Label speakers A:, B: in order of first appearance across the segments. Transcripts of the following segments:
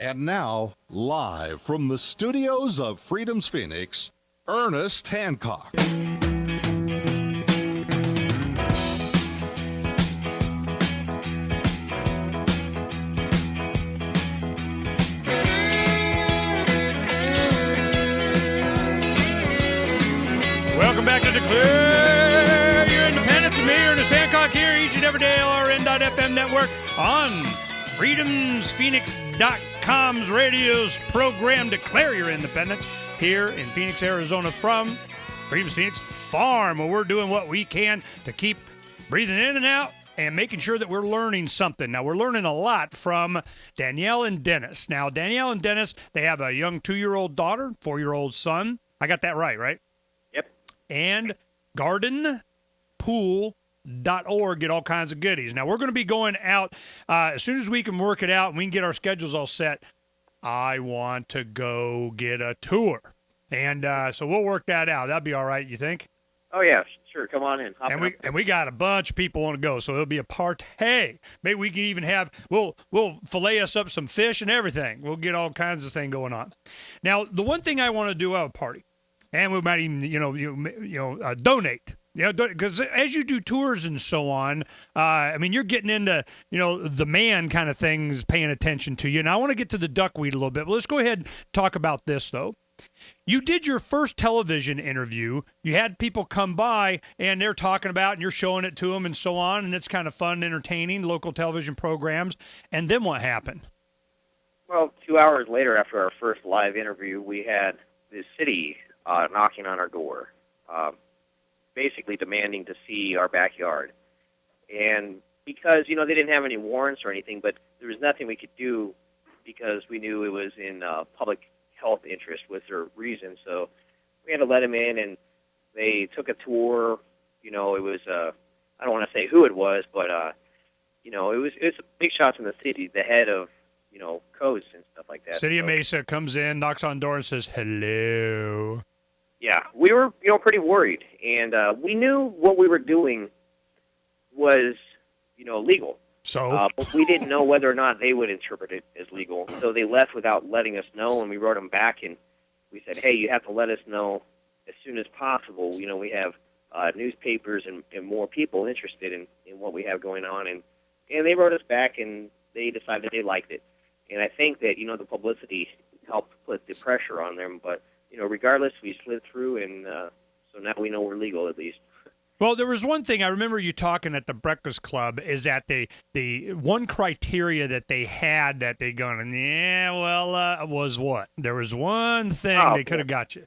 A: And now, live from the studios of Freedom's Phoenix, Ernest Hancock.
B: Welcome back to Declare Your Independence. Me, Ernest Hancock, here each and every day, LRN.FM network on freedomsphoenix.com's radio's program, Declare Your Independence, here in Phoenix, Arizona, from Freedom's Phoenix Farm, where we're doing what we can to keep breathing in and out and making sure that we're learning something. Now, we're learning a lot from Danielle and Dennis. Now, Danielle and Dennis, they have a young 2-year-old daughter, 4-year-old son. I got that right?
C: Yep.
B: And gardenpool.org, get all kinds of goodies. Now, we're going to be going out as soon as we can work it out and we can get our schedules all set. I want to go get a tour. And so we'll work that out. That'd be all right, you think?
C: Oh, yeah, sure. Come on in.
B: And we got a bunch of people want to go, so it'll be a party. Maybe we can even we'll fillet us up some fish and everything. We'll get all kinds of things going on. Now, the one thing I want to do at a party, and we might even, donate. Because as you do tours and so on, you're getting into, the man kind of things, paying attention to you. And I want to get to the duckweed a little bit. But let's go ahead and talk about this, though. You did your first television interview. You had people come by, and they're talking about, and you're showing it to them and so on. And it's kind of fun, entertaining, local television programs. And then what happened?
C: Well, 2 hours later, after our first live interview, we had the city knocking on our door, basically demanding to see our backyard. And because, they didn't have any warrants or anything, but there was nothing we could do because we knew it was in public health interest with their reason. So we had to let them in, and they took a tour. It was, I don't want to say who it was, but, it was big shots in the city, the head of, codes and stuff like that.
B: City of Mesa comes in, knocks on the door, and says, hello.
C: Yeah, we were, pretty worried, and we knew what we were doing was, legal.
B: So?
C: But we didn't know whether or not they would interpret it as legal. So they left without letting us know, and we wrote them back, and we said, hey, you have to let us know as soon as possible. We have newspapers and more people interested in what we have going on, and they wrote us back, and they decided they liked it. And I think that, the publicity helped put the pressure on them, but regardless, we slid through, and so now we know we're legal at least.
B: Well, there was one thing I remember you talking at the Breakfast Club is that the one criteria that they had that they gone, was what? There was one thing they could have got you.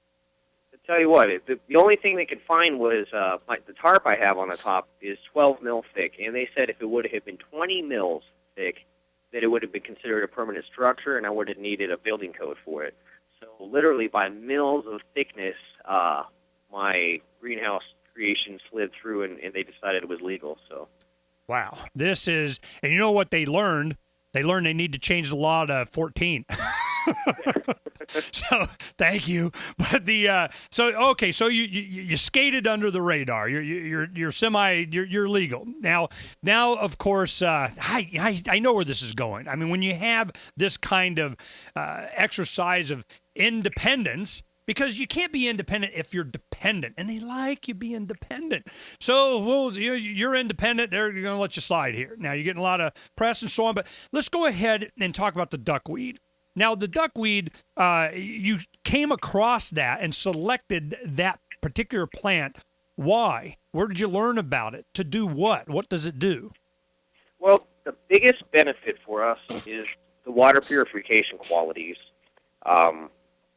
C: To tell you what, the only thing they could find was the tarp I have on the top is 12 mil thick, and they said if it would have been 20 mils thick, that it would have been considered a permanent structure, and I would have needed a building code for it. So literally by mils of thickness, my greenhouse creation slid through, and they decided it was legal. So,
B: wow, this is, and you know what they learned? They learned they need to change the law to 14. So thank you, but so you skated under the radar. You're you're legal now. Of course, I know where this is going. I mean, when you have this kind of exercise of independence, because you can't be independent if you're dependent, and they like you being dependent. So, you're independent. They're going to let you slide here. Now, you're getting a lot of press and so on, but let's go ahead and talk about the duckweed. Now, the duckweed, you came across that and selected that particular plant. Why? Where did you learn about it? To do what? What does it do?
C: Well, the biggest benefit for us is the water purification qualities.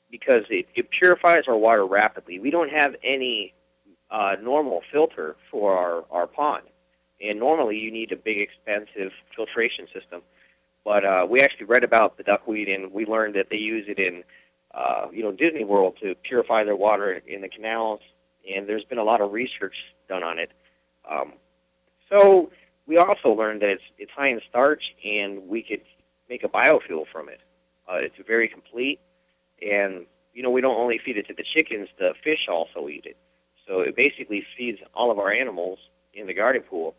C: Because it purifies our water rapidly. We don't have any normal filter for our pond. And normally you need a big, expensive filtration system. But we actually read about the duckweed, and we learned that they use it in Disney World to purify their water in the canals. And there's been a lot of research done on it. So we also learned that it's high in starch, and we could make a biofuel from it. It's very complete. And, we don't only feed it to the chickens, the fish also eat it. So it basically feeds all of our animals in the garden pool,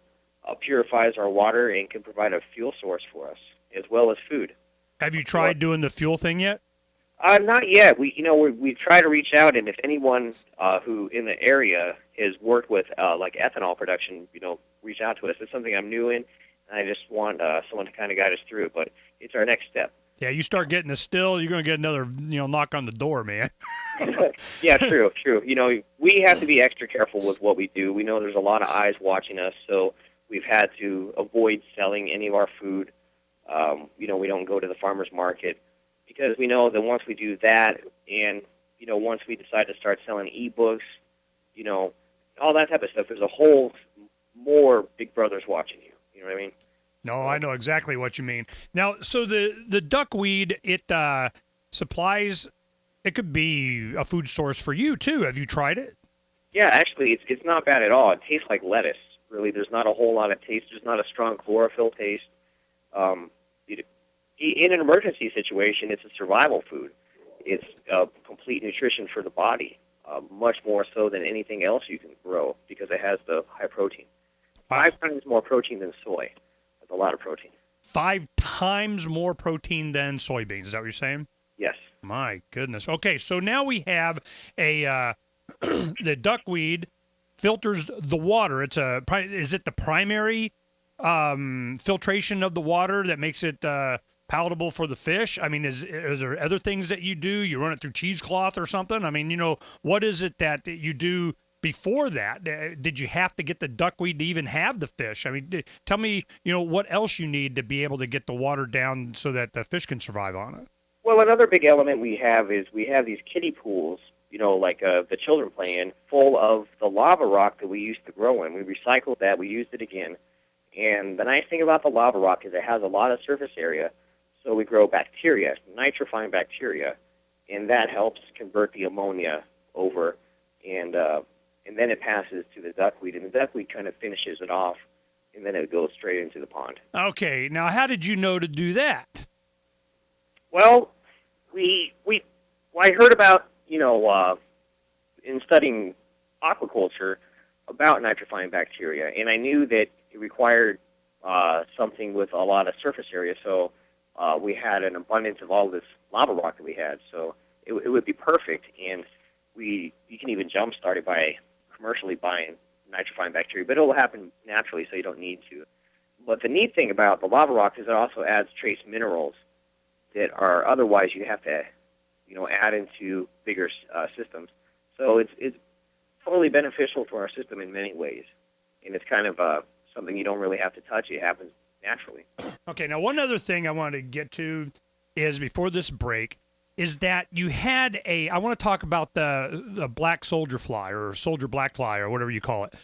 C: purifies our water, and can provide a fuel source for us, as well as food.
B: Have you tried doing the fuel thing yet?
C: Not yet. We try to reach out, and if anyone who in the area has worked with like ethanol production, reach out to us. It's something I'm new in, and I just want someone to kind of guide us through it. But it's our next step.
B: Yeah, you start getting a still, you're going to get another, knock on the door, man.
C: Yeah, true. We have to be extra careful with what we do. We know there's a lot of eyes watching us, so we've had to avoid selling any of our food. We don't go to the farmer's market because we know that once we do that and, once we decide to start selling e-books, all that type of stuff, there's a whole more big brothers watching you. You know what I mean?
B: No, I know exactly what you mean. Now, so the duckweed, it supplies, it could be a food source for you, too. Have you tried it?
C: Yeah, actually, it's not bad at all. It tastes like lettuce, really. There's not a whole lot of taste. There's not a strong chlorophyll taste. In an emergency situation, it's a survival food. It's complete nutrition for the body, much more so than anything else you can grow because it has the high protein. 5 times more protein than soy. That's a lot of protein.
B: 5 times more protein than soybeans. Is that what you're saying?
C: Yes.
B: My goodness. Okay, so now we have a the duckweed filters the water. Is it the primary filtration of the water that makes it palatable for the fish? I mean, are there other things that you do? You run it through cheesecloth or something? I mean, what is it that you do before that? Did you have to get the duckweed to even have the fish? I mean, tell me, what else you need to be able to get the water down so that the fish can survive on it?
C: Well, another big element we have is we have these kiddie pools, like the children play in, full of the lava rock that we used to grow in. We recycled that. We used it again. And the nice thing about the lava rock is it has a lot of surface area, so we grow bacteria, nitrifying bacteria, and that helps convert the ammonia over, and then it passes to the duckweed, and the duckweed kind of finishes it off, and then it goes straight into the pond.
B: Okay, now how did you know to do that?
C: Well, I heard about, in studying aquaculture, about nitrifying bacteria, and I knew that it required something with a lot of surface area, so we had an abundance of all this lava rock that we had, so it would be perfect, and you can even jumpstart it by commercially buying nitrifying bacteria, but it will happen naturally, so you don't need to. But the neat thing about the lava rock is it also adds trace minerals that are otherwise you have to, add into bigger systems. So it's totally beneficial for our system in many ways, and it's kind of something you don't really have to touch. It happens naturally. Okay,
B: now one other thing I wanted to get to is before this break is that you had I want to talk about the black soldier fly or soldier black fly or whatever you call it.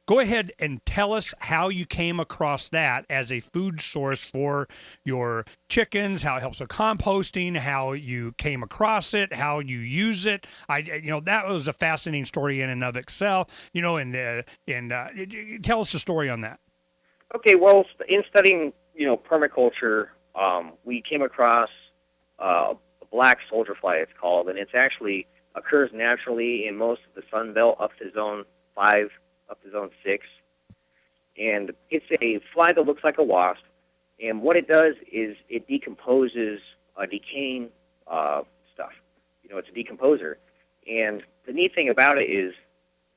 B: Go ahead and tell us how you came across that as a food source for your chickens, how it helps with composting, how you came across it, how you use it. That was a fascinating story in and of itself, and tell us the story on that.
C: Okay, well, in studying, permaculture, we came across a black soldier fly, it's called, and it actually occurs naturally in most of the Sun Belt up to Zone 5, up to Zone 6. And it's a fly that looks like a wasp, and what it does is it decomposes decaying stuff. It's a decomposer. And the neat thing about it is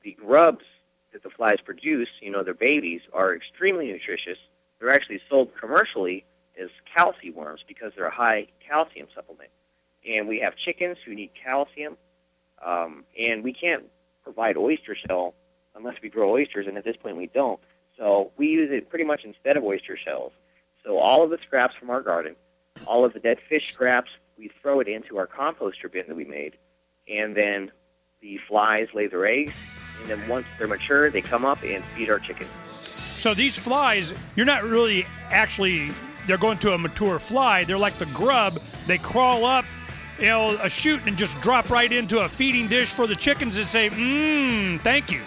C: the grubs that the flies produce, their babies, are extremely nutritious. They're actually sold commercially as calcium worms because they're a high calcium supplement. And we have chickens who need calcium, and we can't provide oyster shell unless we grow oysters, and at this point we don't. So we use it pretty much instead of oyster shells. So all of the scraps from our garden, all of the dead fish scraps, we throw it into our composter bin that we made, and then the flies lay their eggs, and then once they're mature, they come up and feed our chickens.
B: So these flies, you're not really actually, they're going to a mature fly. They're like the grub. They crawl up, a chute and just drop right into a feeding dish for the chickens and say, thank you.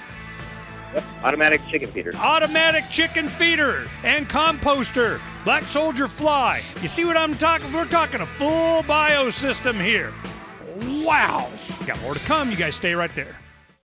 C: Yep, automatic chicken feeder.
B: Automatic chicken feeder and composter. Black soldier fly. You see what I'm talking? We're talking a full biosystem here. Wow. Got more to come. You guys stay right there.